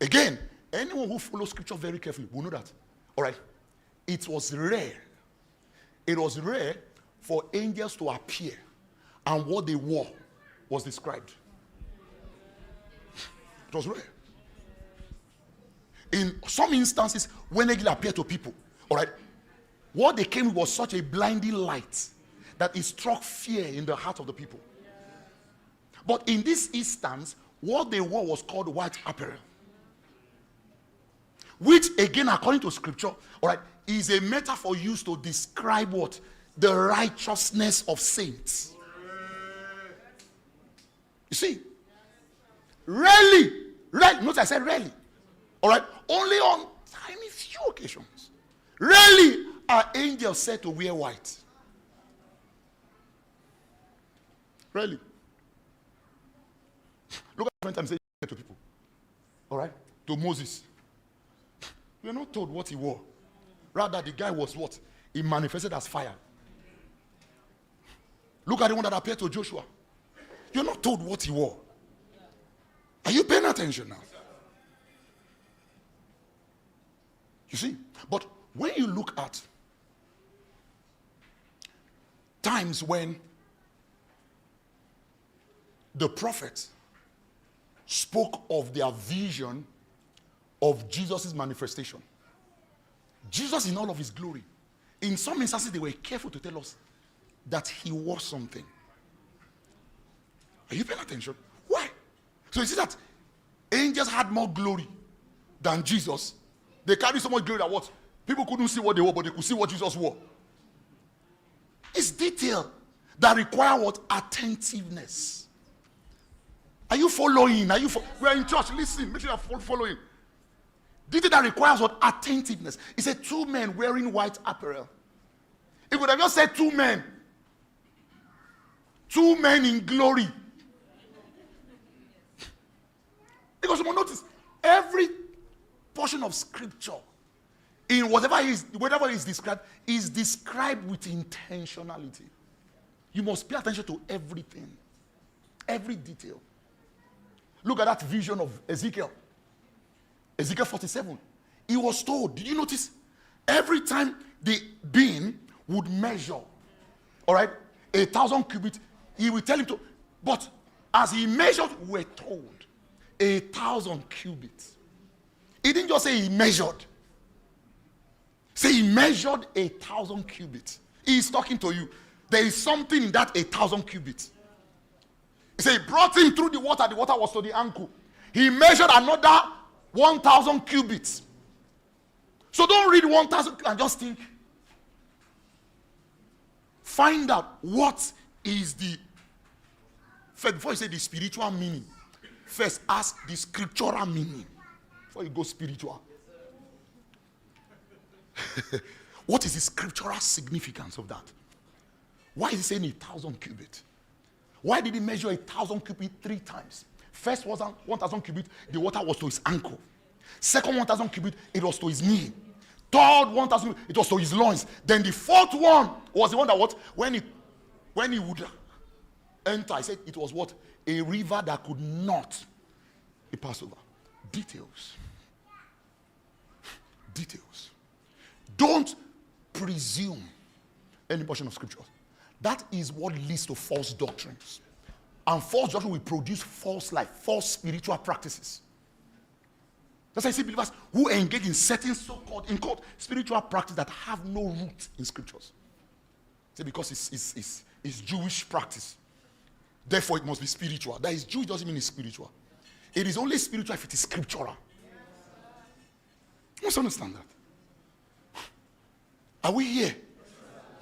Again, anyone who follows scripture very carefully will know that. All right. It was rare. It was rare for angels to appear and what they wore was described. It was rare. In some instances, when angels appeared to people, all right, what they came with was such a blinding light that it struck fear in the heart of the people. But in this instance, what they wore was called white apparel, which again, according to scripture, all right, is a metaphor used to describe what? The righteousness of saints. You see, rarely, notice I said rarely, all right, only on tiny few occasions, rarely are angels said to wear white. Rarely. Look at different times they say to people, all right, to Moses. We are not told what he wore. Rather, the guy was what? He manifested as fire. Look at the one that appeared to Joshua. You're not told what he wore. Are you paying attention now? You see? But when you look at times when the prophets spoke of their vision of Jesus' manifestation, Jesus in all of his glory, in some instances they were careful to tell us that he wore something. Are you paying attention? Why? So you see that angels had more glory than Jesus. They carried so much glory that what? People couldn't see what they wore, but they could see what Jesus wore. It's detail that require what? Attentiveness. Are you following? We're in church. Listen, make sure you're following. Detail that requires what? Attentiveness. He said 2 men wearing white apparel. It would have just said 2 men. 2 men in glory. Because you will notice, every portion of scripture, in whatever is described, is described with intentionality. You must pay attention to everything. Every detail. Look at that vision of Ezekiel. Ezekiel 47. He was told, did you notice? Every time the being would measure, all right, 1,000 cubits, he will tell him to, but as he measured, we're told 1,000 cubits. He didn't just say he measured. Say he measured 1,000 cubits. He is talking to you. There is something in that 1,000 cubits. He said he brought him through the water was to the ankle. He measured another 1,000 cubits. So don't read 1,000 and just think. Find out what is the, first, before you say the spiritual meaning, first ask the scriptural meaning before you go spiritual. What is the scriptural significance of that? Why is he saying 1,000 cubits? Why did he measure 1,000 cubits 3 times? First was 1,000 cubits, the water was to his ankle. Second 1,000 cubits, it was to his knee. Third 1,000, it was to his loins. Then the fourth one was the one that what? When he would enter, I said it was what? A river that could not be passed over. Details. Details. Don't presume any portion of scripture. That is what leads to false doctrines. And false doctrine will produce false life, false spiritual practices. That's why I see believers who engage in certain so-called spiritual practice that have no root in scriptures. Say because it's Jewish practice, therefore it must be spiritual. That is Jewish doesn't mean it's spiritual. It is only spiritual if it is scriptural. You must understand that. Are we here?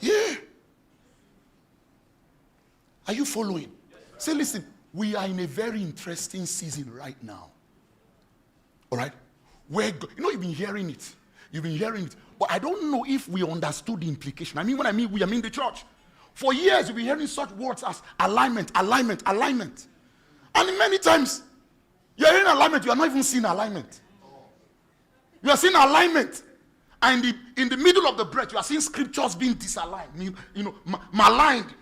Yeah. Are you following? Say, listen, we are in a very interesting season right now. All right? You've been hearing it. You've been hearing it. But I don't know if we understood the implication. I mean, when I mean we, I mean the church. For years, you've been hearing such words as alignment, alignment, alignment. And many times, you're hearing alignment, you are not even seeing alignment. You are seeing alignment. And in the middle of the breath, you are seeing scriptures being disaligned. Maligned.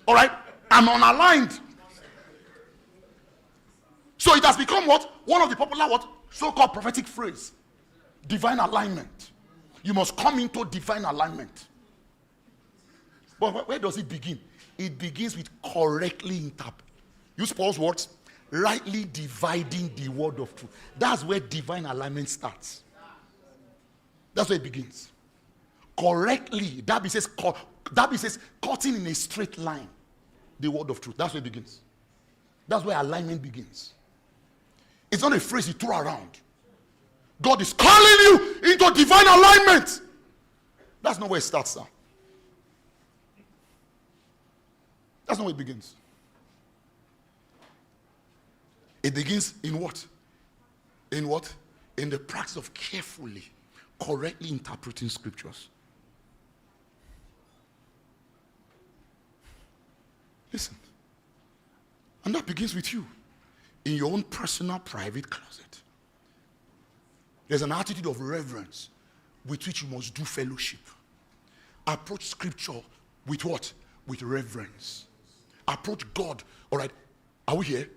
All right? And unaligned. So it has become what? One of the popular what? So-called prophetic phrase. Divine alignment. You must come into divine alignment. But where does it begin? It begins with correctly interpret. Use Paul's words. Rightly dividing the word of truth. That's where divine alignment starts. That's where it begins. Correctly. Darby says cutting in a straight line. The word of truth. That's where it begins. That's where alignment begins. It's not a phrase you throw around. God is calling you into divine alignment. That's not where it starts, sir. That's not where it begins. It begins in what? In what? In the practice of carefully, correctly interpreting scriptures. Listen. And that begins with you. In your own personal, private closet. There's an attitude of reverence with which you must do fellowship. Approach scripture with what? With reverence. Approach God. All right. Are we here?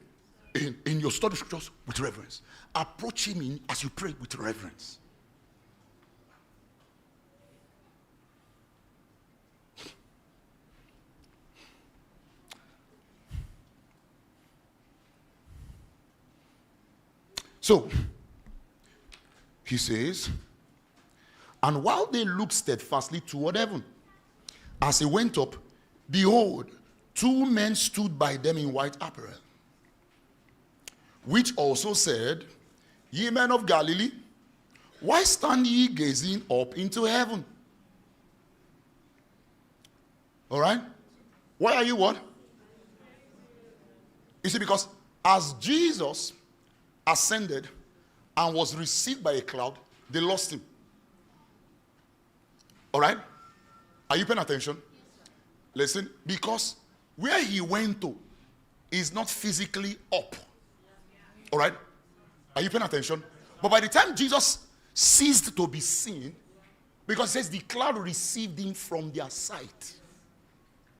In your study scriptures with reverence. Approach him as you pray with reverence. So, he says, and while they looked steadfastly toward heaven, as he went up, behold, 2 men stood by them in white apparel, which also said, Ye men of Galilee, why stand ye gazing up into heaven? All right? Why are you what? You see, because as Jesus ascended and was received by a cloud, they lost him. All right? Are you paying attention? Listen, because where he went to is not physically up. All right? Are you paying attention? But by the time Jesus ceased to be seen, because it says the cloud received him from their sight.